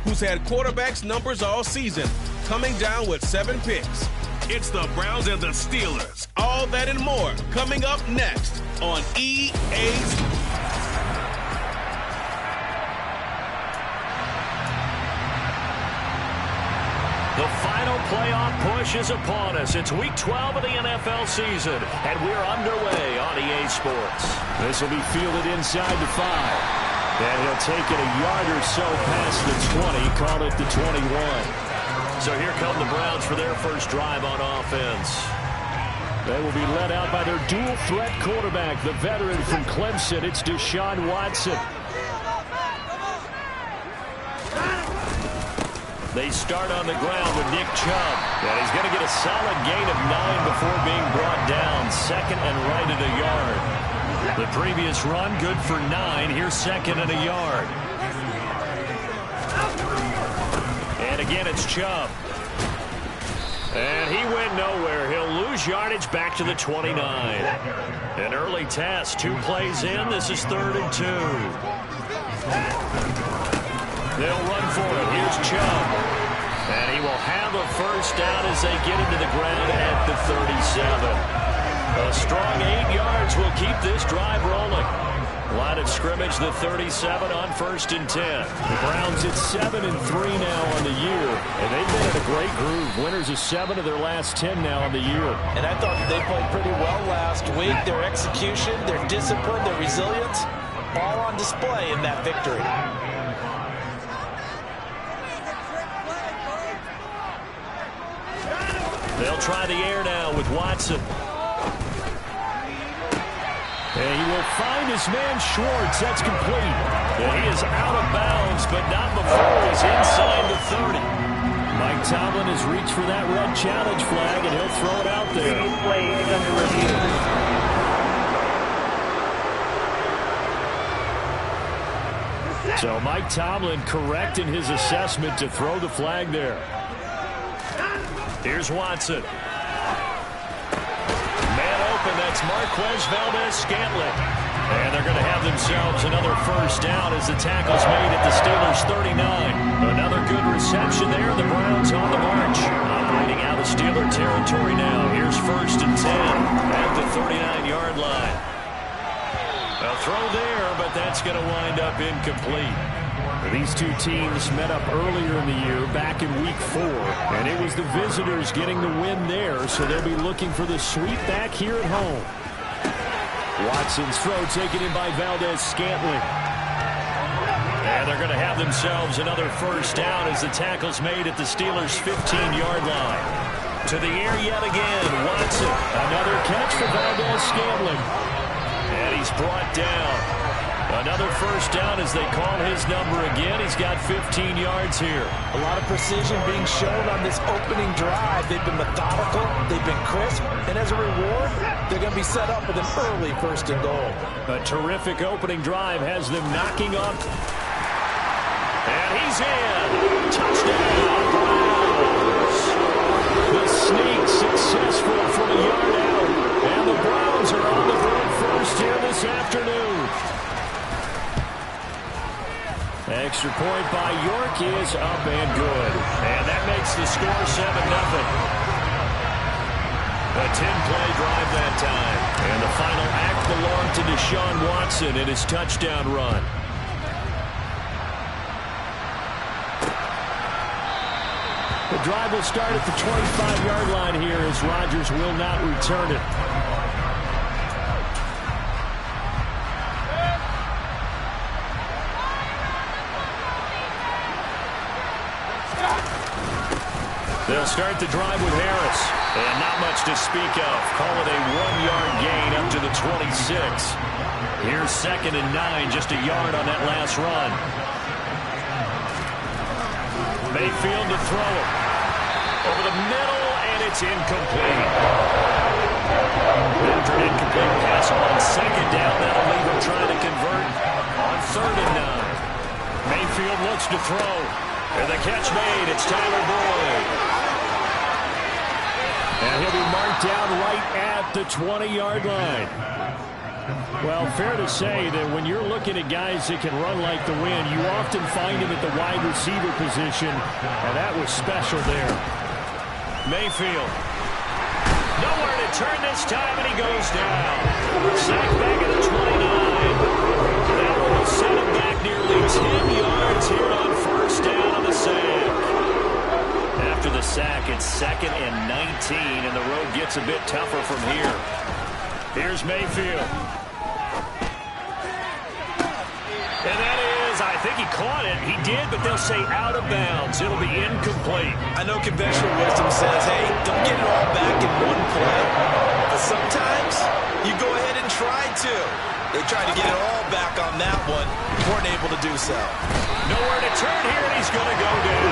who's had quarterbacks numbers all season, coming down with 7 picks. It's the Browns and the Steelers. All that and more coming up next on EA Sports. The final playoff push is upon us. It's Week 12 of the NFL season, and we're underway on EA Sports. This will be fielded inside the 5. And he'll take it a yard or so past the 20, call it the 21. So here come the Browns for their first drive on offense. They will be led out by their dual-threat quarterback, the veteran from Clemson. It's Deshaun Watson. They start on the ground with Nick Chubb. And he's going to get a solid gain of 9 before being brought down. Second and right at a yard. The previous run, good for 9. Here's second and a yard. And again, it's Chubb. And he went nowhere. He'll lose yardage back to the 29. An early test. 2 plays in. This is 3rd and 2. They'll run for it. Here's Chubb. And he will have a first down as they get into the ground at the 37. A strong 8 yards will keep this drive rolling. Line of scrimmage, the 37 on 1st and 10. The Browns at 7-3 now on the year. And they've been in a great groove. Winners of 7 of their last 10 now on the year. And I thought they played pretty well last week. Their execution, their discipline, their resilience, all on display in that victory. They'll try the air now with Watson. And he will find his man Schwartz. That's complete. And he is out of bounds, but not before he's inside the 30. Mike Tomlin has reached for that red challenge flag, and he'll throw it out there. So Mike Tomlin correct in his assessment to throw the flag there. Here's Watson. Man open, that's Marquez Valdez-Scantling. And they're going to have themselves another first down as the tackle's made at the Steelers' 39. Another good reception there. The Browns on the march. Operating out of Steeler territory now. Here's 1st and 10 at the 39-yard line. A throw there, but that's going to wind up incomplete. These two teams met up earlier in the year, back in Week 4, and it was the visitors getting the win there, so they'll be looking for the sweep back here at home. Watson's throw taken in by Valdez-Scantling. And they're going to have themselves another first down as the tackle's made at the Steelers' 15-yard line. To the air yet again, Watson. Another catch for Valdez-Scantling. And he's brought down. Another first down as they call his number again. He's got 15 yards here. A lot of precision being shown on this opening drive. They've been methodical. They've been crisp. And as a reward, they're going to be set up with an early 1st and goal. A terrific opening drive has them knocking up. And he's in. Touchdown, Browns. The sneak successful from a yard out. And the Browns are on the board first here this afternoon. Extra point by York is up and good. And that makes the score 7-0. A 10-play drive that time. And the final act belonged to Deshaun Watson in his touchdown run. The drive will start at the 25-yard line here as Rodgers will not return it. They'll start the drive with Harris. And not much to speak of. Call it a 1-yard gain up to the 26. Here's 2nd and 9, just a yard on that last run. Mayfield to throw it. Over the middle, and it's incomplete. After an incomplete pass on 2nd down, that'll leave him trying to convert on 3rd and 9. Mayfield looks to throw. And the catch made, it's Tyler Boyd. And he'll be marked down right at the 20-yard line. Well, fair to say that when you're looking at guys that can run like the wind, you often find him at the wide receiver position, and that was special there. Mayfield. Nowhere to turn this time, and he goes down. Sacked back at the 29. That will set him back nearly 10 yards here on first down on the sack. After the sack, it's 2nd and 19, and the road gets a bit tougher from here. Here's Mayfield. And that is, I think he caught it. He did, but they'll say out of bounds. It'll be incomplete. I know conventional wisdom says, hey, don't get it all back in one play. But sometimes you go ahead and try to. They tried to get it all back on that one. Weren't able to do so. Nowhere to turn here, and he's going to go down.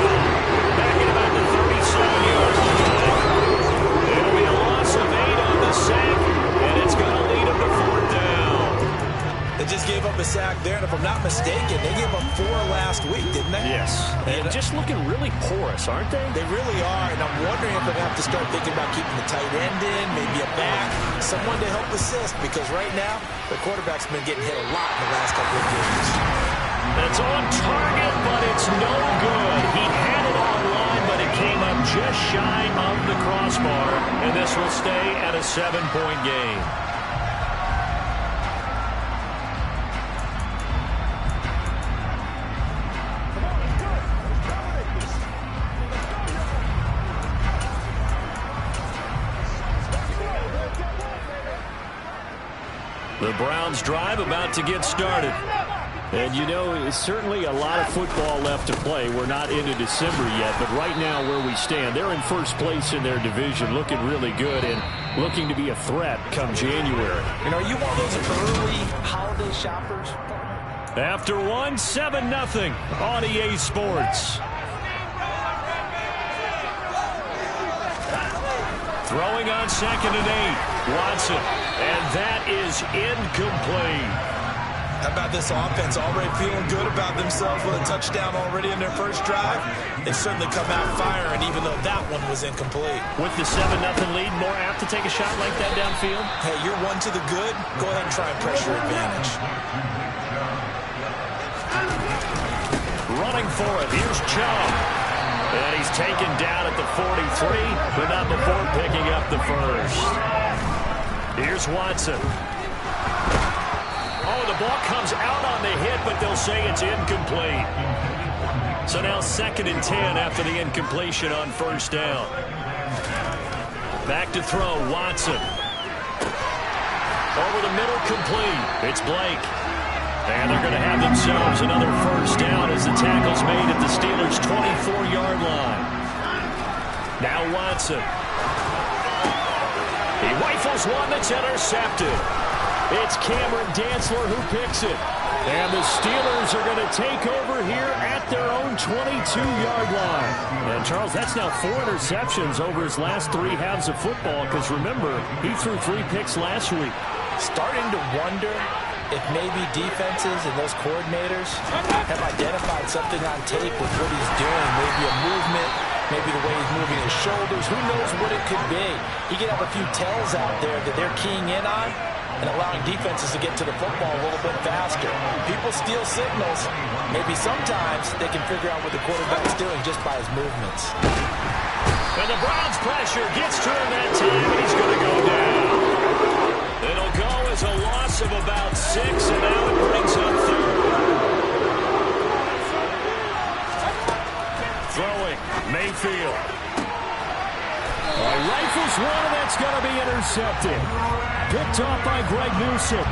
Back at about the 37-yard line. It'll be a loss of 8 on the sack, and it's going to lead him to 4th down. They just gave up a sack there, and if I'm not mistaken, they gave up 4 last week, didn't they? Yes. And just looking really porous, aren't they? They really are, and I'm wondering if they're going to have to start thinking about keeping the tight end in, maybe a back, someone to help assist, because right now, the quarterback's been getting hit a lot in the last couple of games. That's on target, but it's no good. He had it on line, but it came up just shy of the crossbar, and this will stay at a 7-point game. The Browns drive about to get started. And, you know, it's certainly a lot of football left to play. We're not into December yet, but right now where we stand, they're in first place in their division, looking really good and looking to be a threat come January. And are you one of those early holiday shoppers? After one, 7-0 on EA Sports. Throwing on 2nd and 8. Watson. And that is incomplete. How about this offense already feeling good about themselves with a touchdown already in their first drive? They've certainly come out firing, even though that one was incomplete. With the 7-0 lead, more apt to take a shot like that downfield? Hey, you're one to the good. Go ahead and try and press your advantage. Running for it. Here's Chubb. And he's taken down at the 43, but not before picking up the first. Here's Watson. Oh, the ball comes out on the hit, but they'll say it's incomplete. So now 2nd and 10 after the incompletion on first down. Back to throw, Watson. Over the middle, complete. It's Blake. And they're going to have themselves another first down as the tackle's made at the Steelers' 24-yard line. Now Watson. He rifles one that's intercepted. It's Cameron Dantzler who picks it. And the Steelers are going to take over here at their own 22-yard line. And, Charles, that's now 4 interceptions over his last 3 halves of football because, remember, he threw 3 picks last week. Starting to wonder if maybe defenses and those coordinators have identified something on tape with what he's doing, maybe a movement, maybe the way he's moving his shoulders. Who knows what it could be? He could have a few tells out there that they're keying in on and allowing defenses to get to the football a little bit faster. People steal signals. Maybe sometimes they can figure out what the quarterback's doing just by his movements. And the Browns pressure gets to him that time, and he's going to go down. It'll go as a loss of about 6, and now it brings up 3rd. Throwing, Mayfield. Rifles one, and that's going to be intercepted. Picked off by Greg Newsome.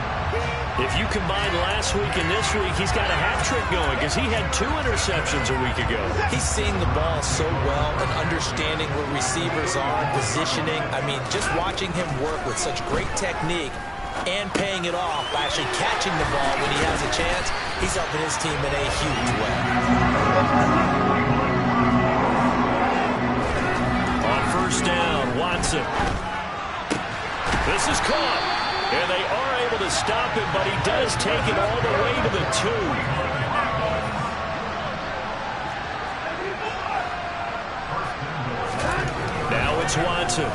If you combine last week and this week, he's got a hat-trick going because he had 2 interceptions a week ago. He's seeing the ball so well and understanding where receivers are and positioning. I mean, just watching him work with such great technique and paying it off by actually catching the ball when he has a chance, he's helping his team in a huge way. On first down, Watson. This is caught. And they are able to stop him, but he does take it all the way to the 2. Now it's Watson.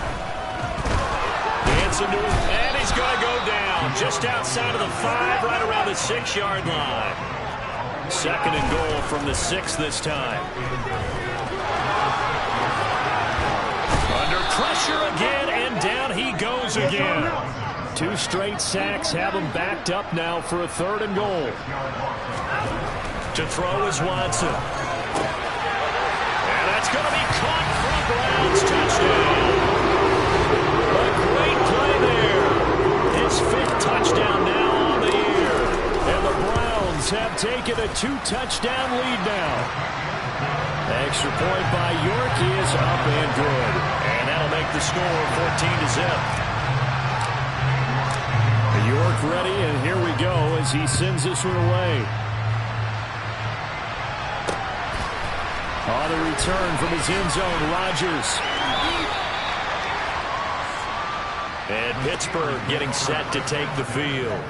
Listen to him. And he's going to go down just outside of the 5, right around the 6-yard line. 2nd and goal from the 6 this time. Under pressure again, and down he goes again. 2 straight sacks have him backed up now for a 3rd and goal. To throw is Watson. And that's going to be caught for a Browns touchdown. A great play there. His 5th touchdown now on the year. And the Browns have taken a 2-touchdown lead now. Extra point by York is up and good. And that'll make the score 14-0. York ready, and here we go as he sends this one away. On the return from his end zone, Rodgers. And Pittsburgh getting set to take the field.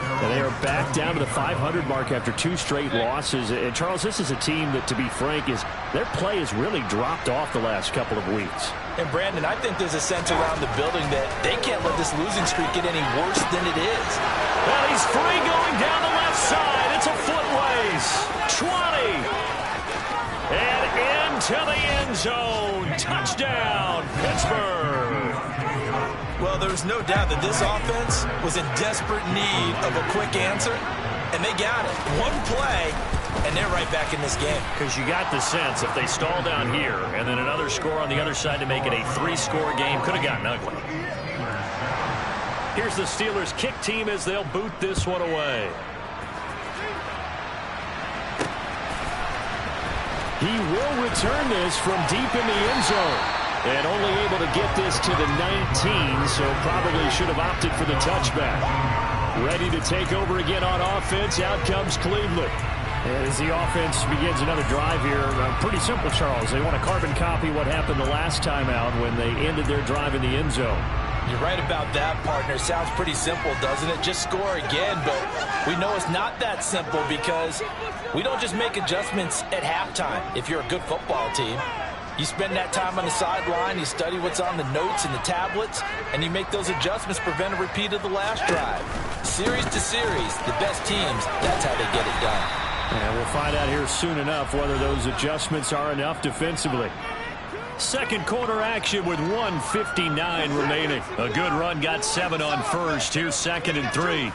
And they are back down to the 500 mark after 2 straight losses. And, Charles, this is a team that, to be frank, their play has really dropped off the last couple of weeks. And, Brandon, I think there's a sense around the building that they can't let this losing streak get any worse than it is. Well, he's free going down the left side. It's a foot race. 20. And into the end zone. Touchdown, Pittsburgh. Well, there's no doubt that this offense was in desperate need of a quick answer, and they got it. One play, and they're right back in this game. Because you got the sense if they stall down here and then another score on the other side to make it a 3-score game, could have gotten ugly. Here's the Steelers' kick team as they'll boot this one away. He will return this from deep in the end zone. And only able to get this to the 19, so probably should have opted for the touchback. Ready to take over again on offense. Out comes Cleveland. And as the offense begins another drive here, pretty simple, Charles. They want to carbon copy what happened the last time out when they ended their drive in the end zone. You're right about that, partner. Sounds pretty simple, doesn't it? Just score again, but we know it's not that simple because we don't just make adjustments at halftime if you're a good football team. You spend that time on the sideline, you study what's on the notes and the tablets, and you make those adjustments, prevent a repeat of the last drive. Series to series, the best teams, that's how they get it done. And we'll find out here soon enough whether those adjustments are enough defensively. Second quarter action with 1:59 remaining. A good run got 7 on first. Here's 2nd and 3.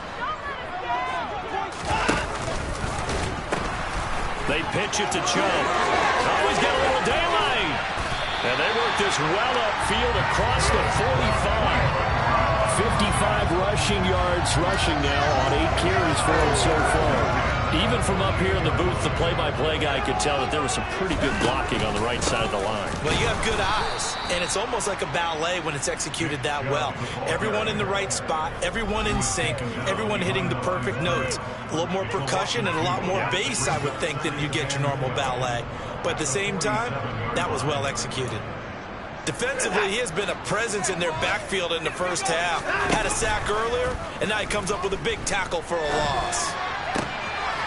They pitch it to Chubb. Always get a little daylight. And they work this well upfield across the 45. 55 rushing yards rushing now on 8 carries for him so far. Even from up here in the booth, the play-by-play guy could tell that there was some pretty good blocking on the right side of the line. Well, you have good eyes, and it's almost like a ballet when it's executed that well. Everyone in the right spot, everyone in sync, everyone hitting the perfect notes. A little more percussion and a lot more bass, I would think, than you get your normal ballet. But at the same time, that was well executed. Defensively, he has been a presence in their backfield in the first half. Had a sack earlier, and now he comes up with a big tackle for a loss.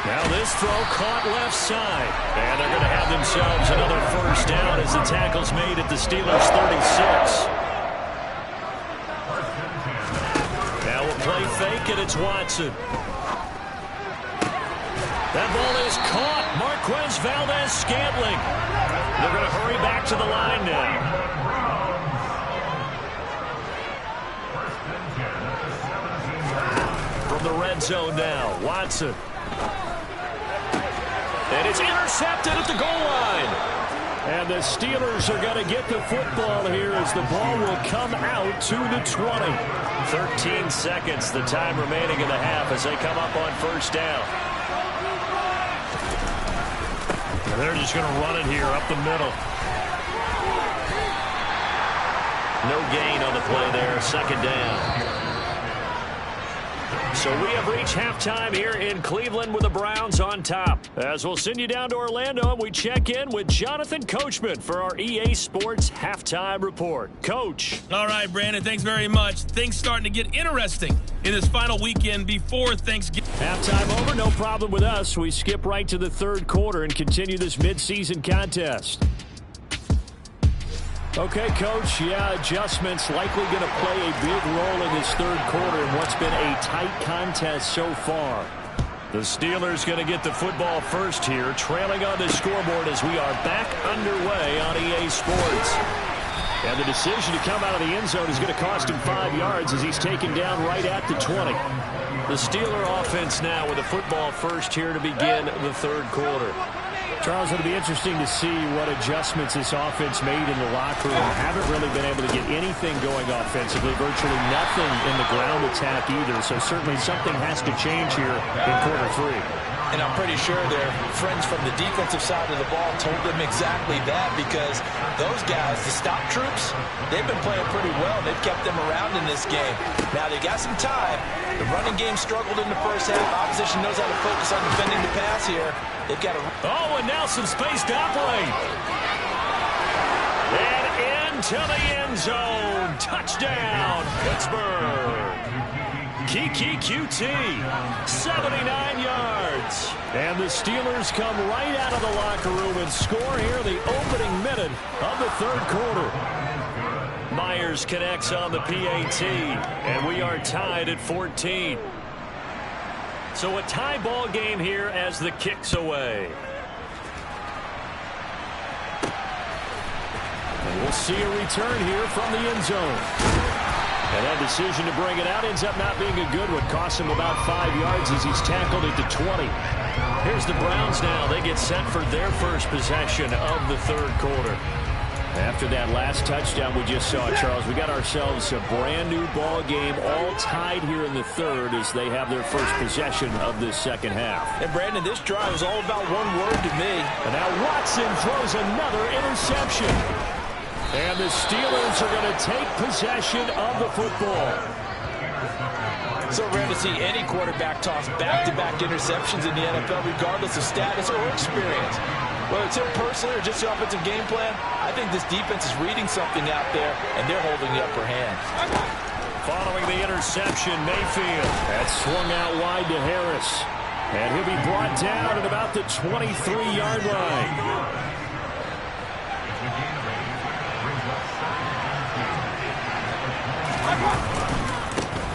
Now this throw caught left side. And they're going to have themselves another first down as the tackle's made at the Steelers' 36. Now we'll play fake, and it's Watson. That ball is caught. Marquez Valdes-Scantling. They're going to hurry back to the line now. From the red zone now, Watson. And it's intercepted at the goal line. And the Steelers are going to get the football here as the ball will come out to the 20. 13 seconds, the time remaining in the half as they come up on first down. And they're just going to run it here up the middle. No gain on the play there, 2nd down. So we have reached halftime here in Cleveland with the Browns on top. As we'll send you down to Orlando, and we check in with Jonathan Coachman for our EA Sports Halftime Report. Coach. All right, Brandon, thanks very much. Things starting to get interesting in this final weekend before Thanksgiving. Halftime over, no problem with us. We skip right to the 3rd quarter and continue this midseason contest. Okay, Coach, yeah, adjustments likely going to play a big role in this third quarter in what's been a tight contest so far. The Steelers going to get the football first here, trailing on the scoreboard as we are back underway on EA Sports. And the decision to come out of the end zone is going to cost him 5 yards as he's taken down right at the 20. The Steeler offense now with a football first here to begin the third quarter. Charles, it'll be interesting to see what adjustments this offense made in the locker room. Haven't really been able to get anything going offensively, virtually nothing in the ground attack either. So certainly something has to change here in quarter 3. And I'm pretty sure their friends from the defensive side of the ball told them exactly that, because those guys, the stop troops, they've been playing pretty well. They've kept them around in this game. Now, they got some time. The running game struggled in the first half. Opposition knows how to focus on defending the pass here. They've got to... Oh, and now some space to operate. And into the end zone. Touchdown, Pittsburgh. Keke Coutee, 79 yards. And the Steelers come right out of the locker room and score here the opening minute of the third quarter. Myers connects on the PAT, and we are tied at 14. So a tie ball game here as the kick's away. And we'll see a return here from the end zone. And that decision to bring it out ends up not being a good one. Costs him about 5 yards as he's tackled at the 20. Here's the Browns now. They get set for their first possession of the third quarter. After that last touchdown we just saw, Charles, we got ourselves a brand new ball game, all tied here in the third as they have their first possession of this second half. And Brandon, this drive is all about one word to me. And now Watson throws another interception. And the Steelers are going to take possession of the football. So rare to see any quarterback toss back-to-back interceptions in the NFL, regardless of status or experience. Whether it's him personally or just the offensive game plan, I think this defense is reading something out there, and they're holding the upper hand. Following the interception, Mayfield. That's swung out wide to Harris. And he'll be brought down at about the 23-yard line.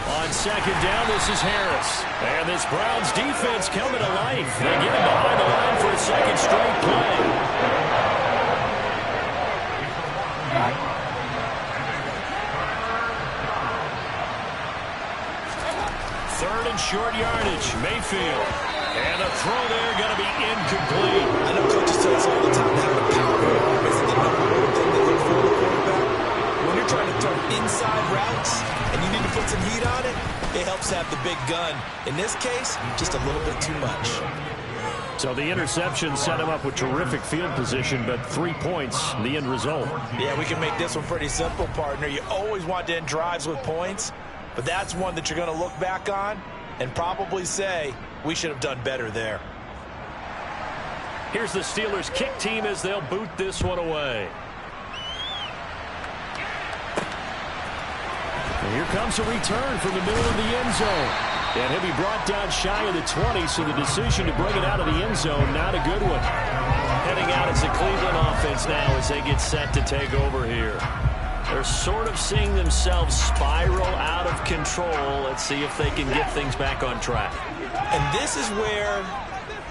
On second down, this is Harris. And this Browns defense coming to life. They get him behind the line for a second straight play. Third and short yardage, Mayfield. And a throw there going to be incomplete. I know coaches tell us all the time that having a power isn't the number one thing they look for in a quarterback. When you're trying to throw inside routes and you need to put some heat on it, it helps have the big gun. In this case, just a little bit too much. So the interception set him up with terrific field position, but 3 points, the end result. Yeah, we can make this one pretty simple, partner. You always want to end drives with points, but that's one that you're going to look back on and probably say, we should have done better there. Here's the Steelers kick team as they'll boot this one away. And here comes a return from the middle of the end zone. And he'll be brought down shy of the 20, so the decision to bring it out of the end zone, not a good one. Heading out as the Cleveland offense now as they get set to take over here. They're sort of seeing themselves spiral out of control. Let's see if they can get things back on track. And this is where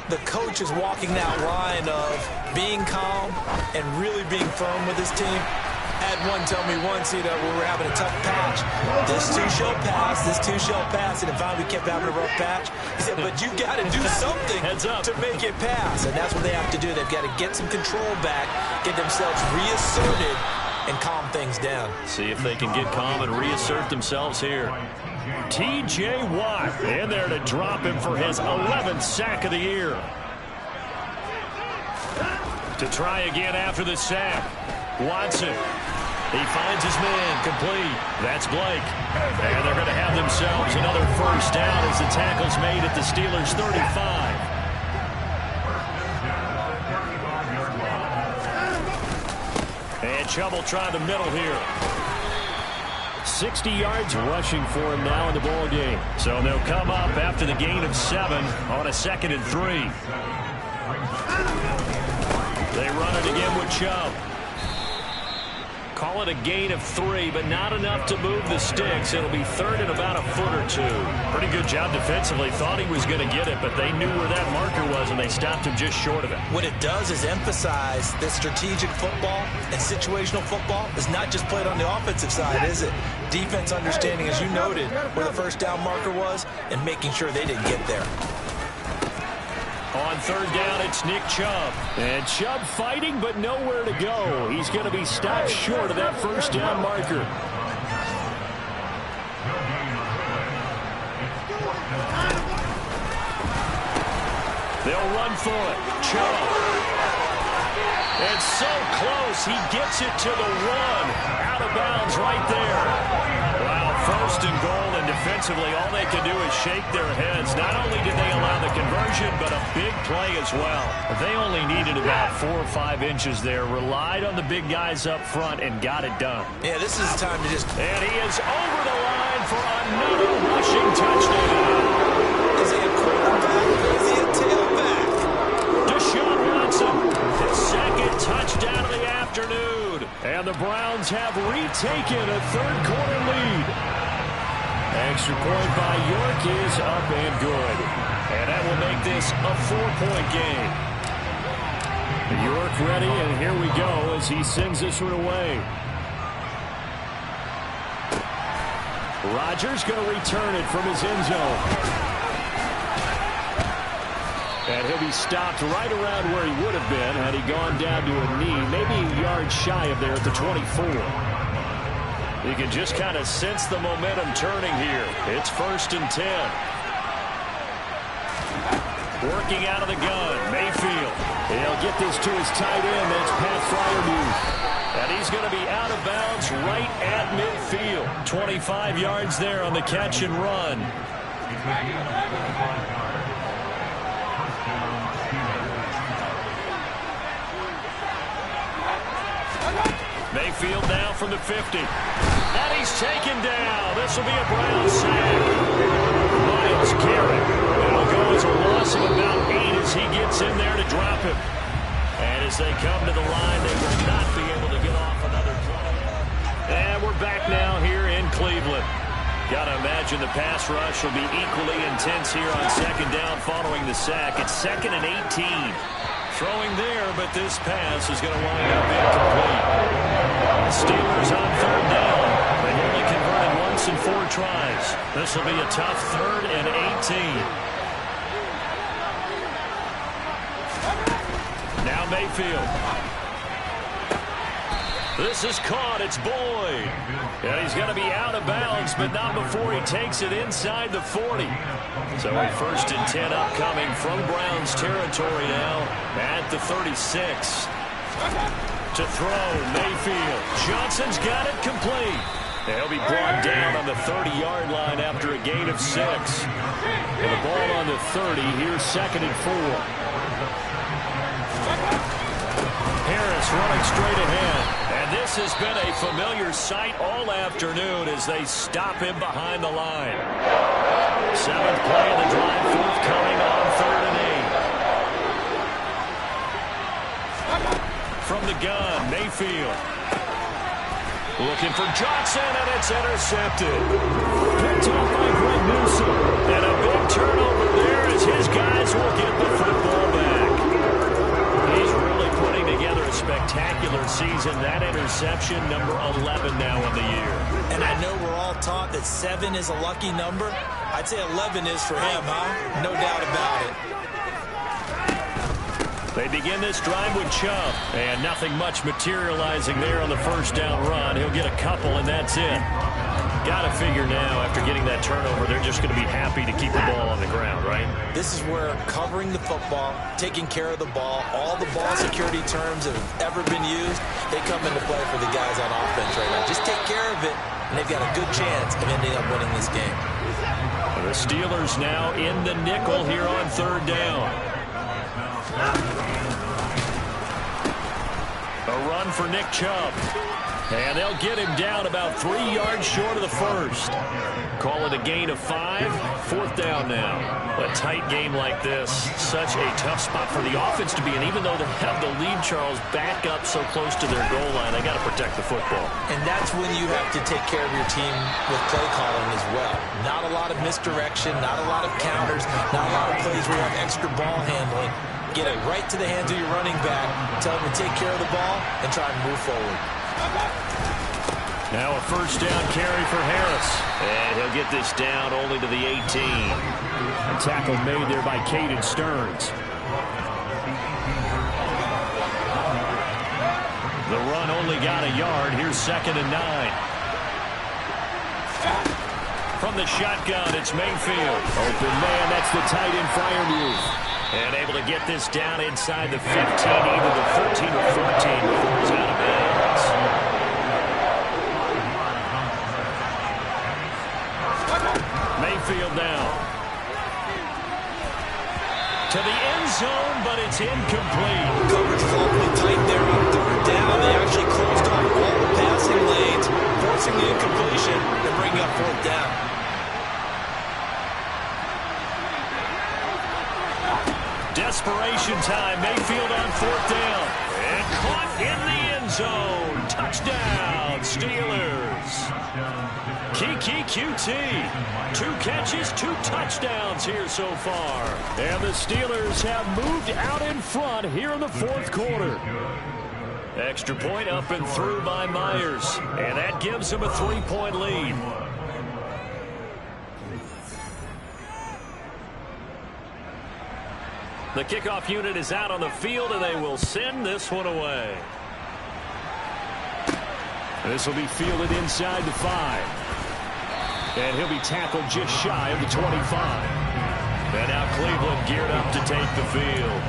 the coach is walking that line of being calm and really being firm with his team. I had one tell me once, when we were having a tough patch, this too shall pass, this too shall pass, and then finally we kept having a rough patch. He said, but you've got to do something to make it pass, and that's what they have to do. They've got to get some control back, get themselves reasserted, and calm things down. See if they can get calm and reassert themselves here. T.J. Watt in there to drop him for his 11th sack of the year. To try again after the sack, Watson. He finds his man, complete. That's Blake. And they're going to have themselves another first down as the tackle's made at the Steelers' 35. And Chubb will try the middle here. 60 yards rushing for him now in the ball game. So they'll come up after the gain of 7 on a 2nd and 3. They run it again with Chubb. Call it a gain of 3, but not enough to move the sticks. It'll be third and about a foot or 2. Pretty good job defensively. Thought he was going to get it, but they knew where that marker was, and they stopped him just short of it. What it does is emphasize that strategic football and situational football is not just played on the offensive side, is it? Defense understanding, as you noted, where the first down marker was and making sure they didn't get there. On third down, it's Nick Chubb. And Chubb fighting, but nowhere to go. He's going to be stopped short of that first down marker. They'll run for it. Chubb. It's so close. He gets it to the 1. Out of bounds right there. Wow, first and goal, and defensively, all they could do is shake their heads. Not only did they allow the conversion, but a big play as well. They only needed about 4 or 5 inches there, relied on the big guys up front, and got it done. Yeah, this is the time to just... And he is over the line for another rushing touchdown. Is he a quarterback or is he a tailback? Deshaun Watson, his second touchdown of the afternoon. And the Browns have retaken a third-quarter lead. Extra point by York is up and good. And that will make this a 4-point game. York ready, and here we go as he sends this one away. Rodgers going to return it from his end zone. And he'll be stopped right around where he would have been had he gone down to a knee, maybe a yard shy of there at the 24. You can just kind of sense the momentum turning here. It's first and 10. Working out of the gun, Mayfield. He'll get this to his tight end. That's Pat Freiermuth. And he's going to be out of bounds right at midfield. 25 yards there on the catch and run. Mayfield now from the 50. And he's taken down. This will be a Brown sack. Myles Garrett. It'll go as a loss of about 8 as he gets in there to drop him. And as they come to the line, they will not be able to get off another play. And we're back now here in Cleveland. Got to imagine the pass rush will be equally intense here on second down following the sack. It's 2nd and 18. Throwing there, but this pass is going to wind up incomplete. Steelers on third down. They've only converted once in 4 tries. This will be a tough 3rd and 18. Now Mayfield. This is caught. It's Boyd. And he's going to be out of bounds, but not before he takes it inside the 40. So a 1st and 10 upcoming from Browns territory now at the 36. To throw, Mayfield. Johnson's got it complete. He'll be brought down on the 30-yard line after a gain of 6. And the ball on the 30. Here's 2nd and 4. Harris running straight ahead. And this has been a familiar sight all afternoon as they stop him behind the line. 7th play of the drive forthcoming on 3rd and 8. From the gun, Mayfield. Looking for Johnson, and it's intercepted. Picked off by Greg Newsom. And a big turnover there as his guys will get the football back. He's really putting together a spectacular season. That interception, number 11 now in the year. And I know we're all taught that 7 is a lucky number. I'd say 11 is for him, huh? No doubt about it. They begin this drive with Chubb. And nothing much materializing there on the first down run. He'll get a couple, and that's it. Got to figure now, after getting that turnover, they're just going to be happy to keep the ball on the ground, right? This is where covering the football, taking care of the ball, all the ball security terms that have ever been used, they come into play for the guys on offense right now. Just take care of it, and they've got a good chance of ending up winning this game. The Steelers now in the nickel here on 3rd down. A run for Nick Chubb. And they'll get him down about 3 yards short of the first. Call it a gain of 5. 4th down now. A tight game like this, such a tough spot for the offense to be in. Even though they have the lead, Charles, back up so close to their goal line, they got to protect the football. And that's when you have to take care of your team with play calling as well. Not a lot of misdirection, not a lot of counters, not a lot of plays where you have extra ball handling. Get it right to the hands of your running back, tell him to take care of the ball, and try and move forward. Now a 1st down carry for Harris. And he'll get this down only to the 18. A tackle made there by Caden Stearns. The run only got a yard. Here's 2nd and 9. From the shotgun, it's Mayfield. Open man, that's the tight end Freiermuth. And able to get this down inside the 15, either the 13 or 14 before he's out of bounds. Mayfield now. To the end zone, but it's incomplete. Coverage is awfully tight there on 3rd down. They actually closed off all the passing lanes, forcing the incompletion and bringing up 4th down. Desperation time. Mayfield on 4th down. And caught in the end zone. Touchdown, Steelers. Kiki QT. 2 catches, 2 touchdowns here so far. And the Steelers have moved out in front here in the 4th quarter. Extra point up and through by Myers. And that gives them a 3-point lead. The kickoff unit is out on the field, and they will send this one away. This will be fielded inside the 5. And he'll be tackled just shy of the 25. And now Cleveland geared up to take the field.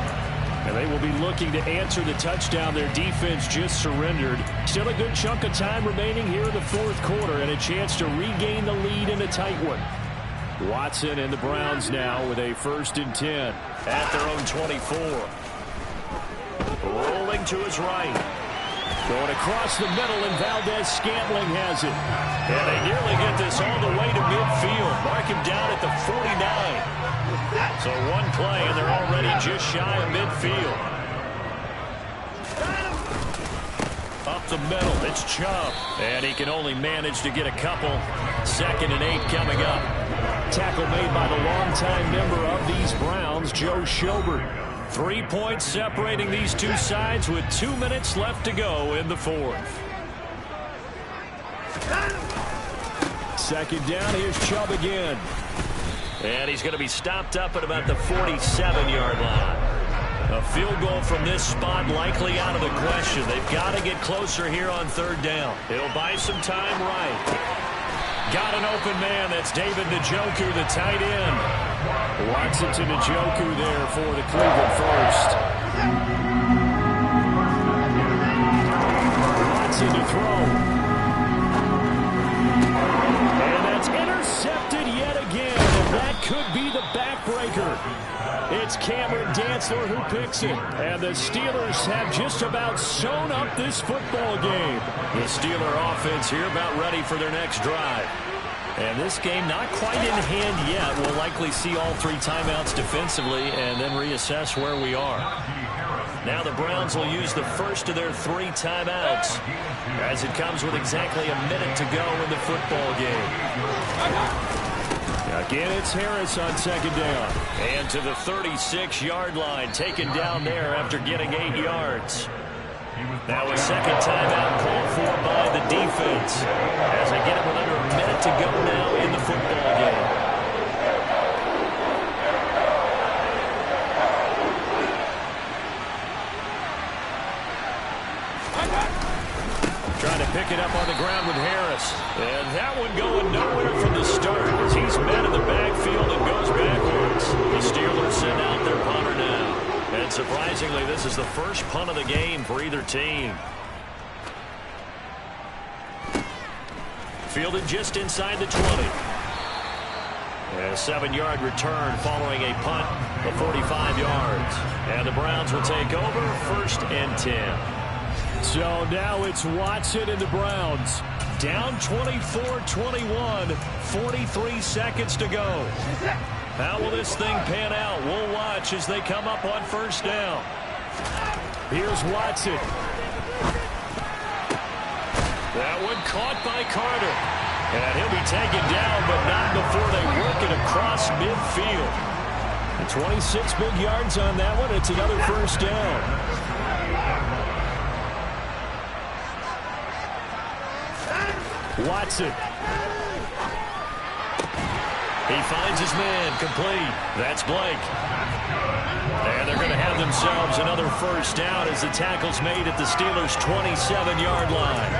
And they will be looking to answer the touchdown their defense just surrendered. Still a good chunk of time remaining here in the 4th quarter and a chance to regain the lead in a tight one. Watson and the Browns now with a 1st and 10. At their own 24. Rolling to his right. Going across the middle, and Valdes-Scantling has it. And they nearly get this all the way to midfield. Mark him down at the 49. So 1 play, and they're already just shy of midfield. Up the middle, it's Chubb. And he can only manage to get a couple. 2nd and 8 coming up. Tackle made by the longtime member of these Browns, Joe Schobert. 3 points separating these two sides with 2 minutes left to go in the 4th. 2nd down, here's Chubb again. And he's going to be stopped up at about the 47-yard line. A field goal from this spot likely out of the question. They've got to get closer here on 3rd down. It'll buy some time right. Got an open man. That's David Njoku, the tight end. Watson to Njoku there for the Cleveland 1st. Watson to throw. And that's intercepted yet again. And that could be the backbreaker. It's Cameron Dantzler who picks it. And the Steelers have just about sewn up this football game. The Steeler offense here about ready for their next drive. And this game not quite in hand yet. We'll likely see all 3 timeouts defensively and then reassess where we are. Now the Browns will use the first of their 3 timeouts as it comes with exactly a minute to go in the football game. Again, it's Harris on 2nd down. And to the 36-yard line, taken down there after getting 8 yards. Now a 2nd timeout called for by the defense as they get it with under a minute to go now in the football game. Trying to pick it up on the ground with Harris. And that one going nowhere from the start as he's met in the backfield and goes backwards. The Steelers send out their punter now. And surprisingly, this is the first punt of the game for either team. Fielded just inside the 20. And a 7-yard return following a punt of 45 yards. And the Browns will take over 1st and 10. So now it's Watson and the Browns. Down 24-21, 43 seconds to go. How will this thing pan out? We'll watch as they come up on first down. Here's Watson. That one caught by Carter. And he'll be taken down, but not before they work it across midfield. 26 big yards on that one. It's another first down. Watson. He finds his man, complete. That's Blake. And they're going to have themselves another first down as the tackle's made at the Steelers' 27-yard line.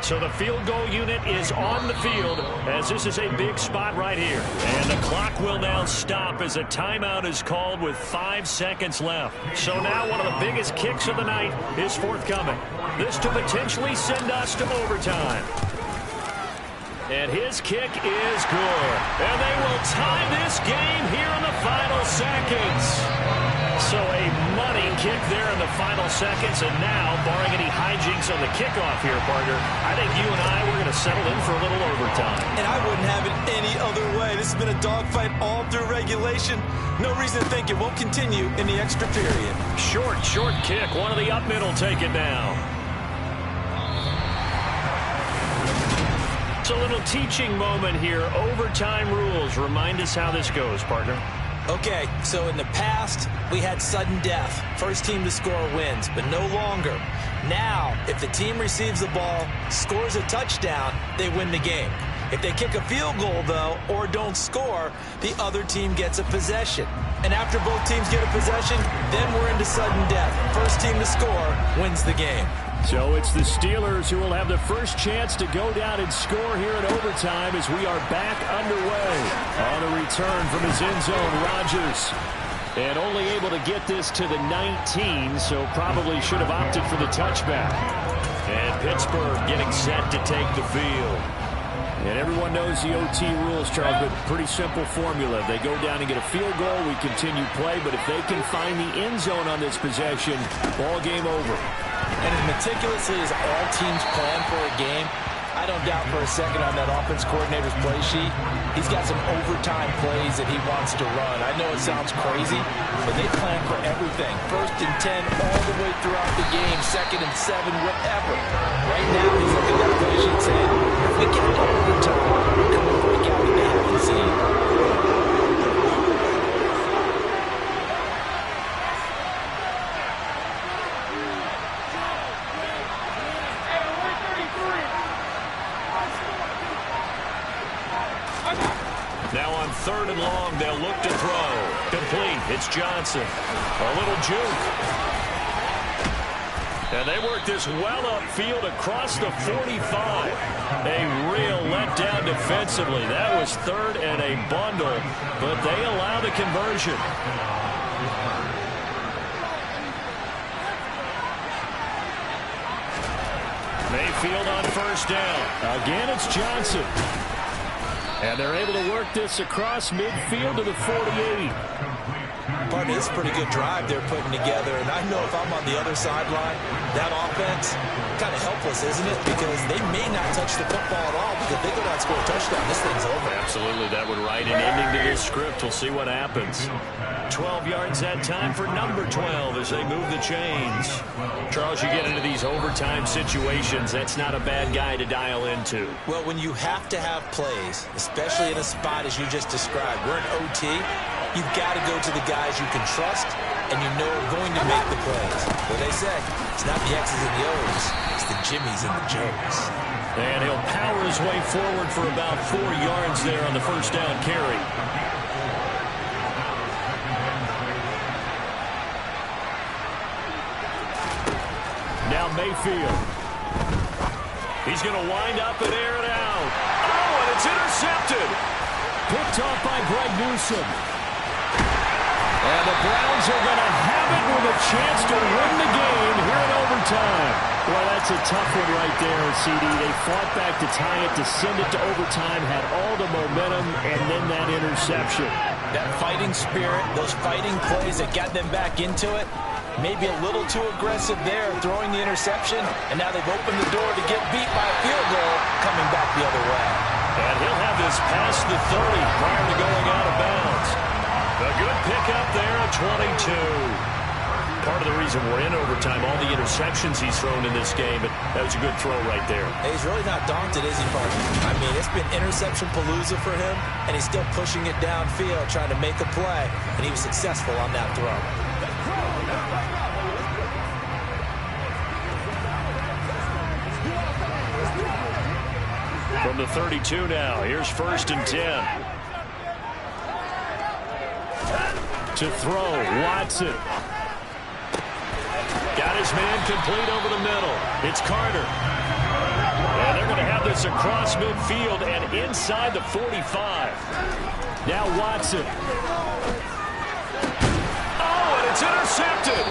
So the field goal unit is on the field as this is a big spot right here. And the clock will now stop as a timeout is called with 5 seconds left. So now one of the biggest kicks of the night is forthcoming. This to potentially send us to overtime. And his kick is good. And they will tie this game here in the final seconds. So a money kick there in the final seconds. And now, barring any hijinks on the kickoff here, partner, I think you and I, we're going to settle in for a little overtime. And I wouldn't have it any other way. This has been a dogfight all through regulation. No reason to think it won't continue in the extra period. Short kick. One of the up middle taken down. It's a little teaching moment here. Overtime rules. Remind us how this goes, partner. Okay, so in the past, we had sudden death. First team to score wins, but no longer. Now, if the team receives the ball, scores a touchdown, they win the game. If they kick a field goal, though, or don't score, the other team gets a possession. And after both teams get a possession, then we're into sudden death. First team to score wins the game. So it's the Steelers who will have the first chance to go down and score here in overtime as we are back underway. On a return from his end zone, Rodgers. And only able to get this to the 19, so probably should have opted for the touchback. And Pittsburgh getting set to take the field. And everyone knows the OT rules, Charles, but pretty simple formula. They go down and get a field goal, we continue play, but if they can find the end zone on this possession, ball game over. And as meticulously as all teams plan for a game, I don't doubt for a second on that offense coordinator's play sheet, he's got some overtime plays that he wants to run. I know it sounds crazy, but they plan for everything. 1st and 10 all the way throughout the game, 2nd and 7, whatever. Right now, he's looking at that play sheet saying, if we get to overtime, we're going to break out that they haven't seen. Now on 3rd and long, they'll look to throw. Complete. It's Johnson. A little juke. And they work this well upfield across the 45. A real letdown defensively. That was 3rd and a bundle, but they allow the conversion. Mayfield on 1st down. Again, it's Johnson. And they're able to work this across midfield to the 48. Pardon me, it's a pretty good drive they're putting together. And I know if I'm on the other sideline, that offense, kind of helpless, isn't it? Because they may not touch the football at all. Because if they go down and score a touchdown, this thing's over. Absolutely, that would write an ending to this script. We'll see what happens. 12 yards that time for number 12 as they move the chains. Charles, you get into these overtime situations, that's not a bad guy to dial into. Well, when you have to have plays, especially in a spot as you just described, we're in OT, you've got to go to the guys you can trust and you know are going to make the plays. What they say, it's not the X's and the O's, it's the Jimmies and the Joes. And he'll power his way forward for about 4 yards there on the 1st down carry. Now Mayfield. He's going to wind up and air it out. Oh, and it's intercepted. Picked off by Greg Newsome. And the Browns are going to have it with a chance to win the game here in overtime. Well, that's a tough one right there, CD. They fought back to tie it, to send it to overtime, had all the momentum, and then that interception. That fighting spirit, those fighting plays that got them back into it, Maybe a little too aggressive there, throwing the interception, and now they've opened the door to get beat by a field goal coming back the other way. And he'll have this past the 30 prior to going out of bounds. A good pickup there at 22. Part of the reason we're in overtime, all the interceptions he's thrown in this game, but that was a good throw right there. He's really not daunted, is he, partner? I mean, it's been interception palooza for him, and he's still pushing it downfield, trying to make a play, and he was successful on that throw. From the 32 now, here's 1st and 10. To throw, Watson. Got his man complete over the middle. It's Carter. And they're going to have this across midfield and inside the 45. Now Watson. Oh, and it's intercepted.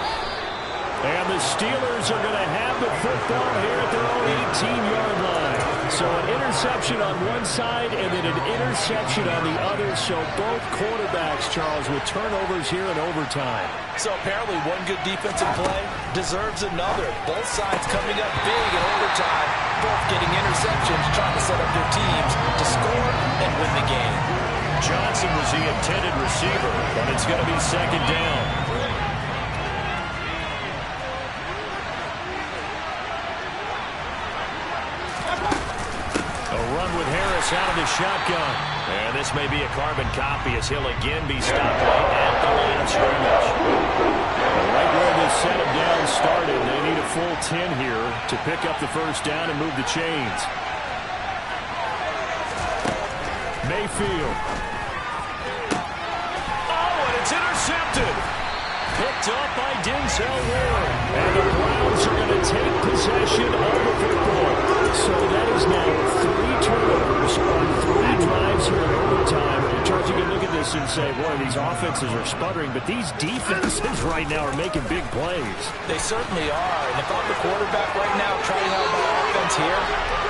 And the Steelers are going to have the football here at their own 18-yard line. So an interception on one side and then an interception on the other. So both quarterbacks, Charles, with turnovers here in overtime. So apparently one good defensive play deserves another. Both sides coming up big in overtime, both getting interceptions, trying to set up their teams to score and win the game. Johnson was the intended receiver, but it's going to be 2nd down. Out of the shotgun. And this may be a carbon copy as he'll again be stopped late at the line of scrimmage. Right where this setup down started, they need a full 10 here to pick up the 1st down and move the chains. Mayfield. Oh, and it's intercepted. Picked up by Denzel Ward. And the Browns are going to take possession of the football. So that is now 3 turnovers on 3 drives here in overtime. Charles, you can look at this and say, boy, these offenses are sputtering, but these defenses right now are making big plays. They certainly are. And if I'm the quarterback right now trying out my offense here,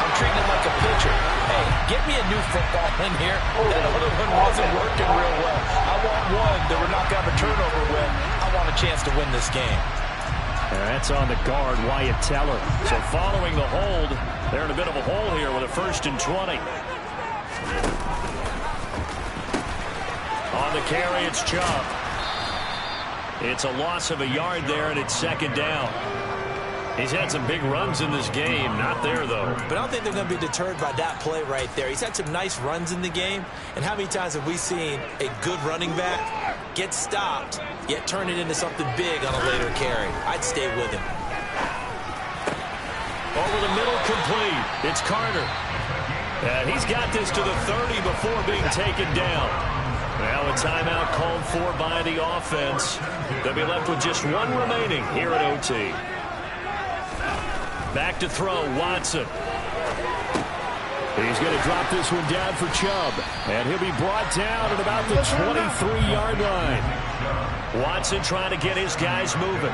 I'm treating it like a pitcher. Hey, get me a new football in here. That other one wasn't working real well. I want one that we're not going to have a turnover with. I want a chance to win this game. And that's on the guard, Wyatt Teller. So following the hold, they're in a bit of a hole here with a 1st and 20. On the carry, it's Chubb. It's a loss of a yard there, and it's 2nd down. He's had some big runs in this game. Not there, though. But I don't think they're going to be deterred by that play right there. He's had some nice runs in the game. And how many times have we seen a good running back get stopped, yet turn it into something big on a later carry? I'd stay with him. Over the middle, complete. It's Carter. And he's got this to the 30 before being taken down. Now a timeout called for by the offense. They'll be left with just 1 remaining here at OT. Back to throw, Watson. He's going to drop this one down for Chubb. And he'll be brought down at about the 23-yard line. Watson trying to get his guys moving.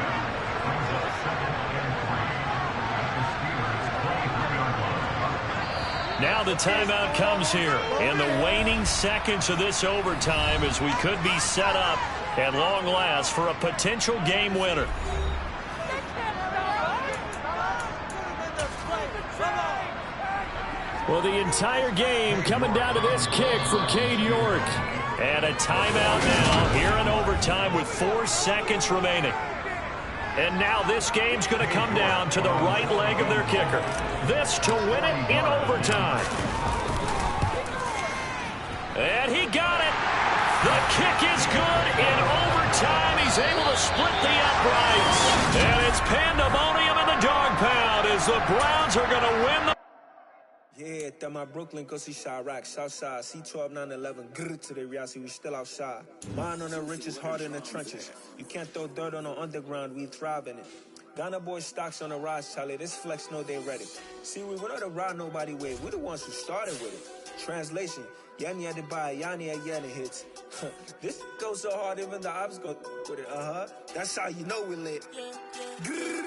Now the timeout comes here in the waning seconds of this overtime as we could be set up at long last for a potential game winner. Well, the entire game coming down to this kick from Cade York. And a timeout now here in overtime with 4 seconds remaining. And now this game's going to come down to the right leg of their kicker. This to win it in overtime. And he got it. The kick is good in overtime. He's able to split the uprights. And it's pandemonium in the dog pound as the Browns are going to win the... Yeah, that my Brooklyn, go see Chirac, Southside, C12, 911, grrr to the reality, we still outside. Mine on the riches, hard in the trenches. You can't throw dirt on the underground, we thrive in it. Ghana boys stocks on the rise, Charlie, this flex know they ready. See, we don't to ride nobody with, we're the ones who started with it. Translation, Yanni had to buy, Yanni had Yanni hits. This goes so hard, even the ops go with it, That's how you know we lit. Grrr.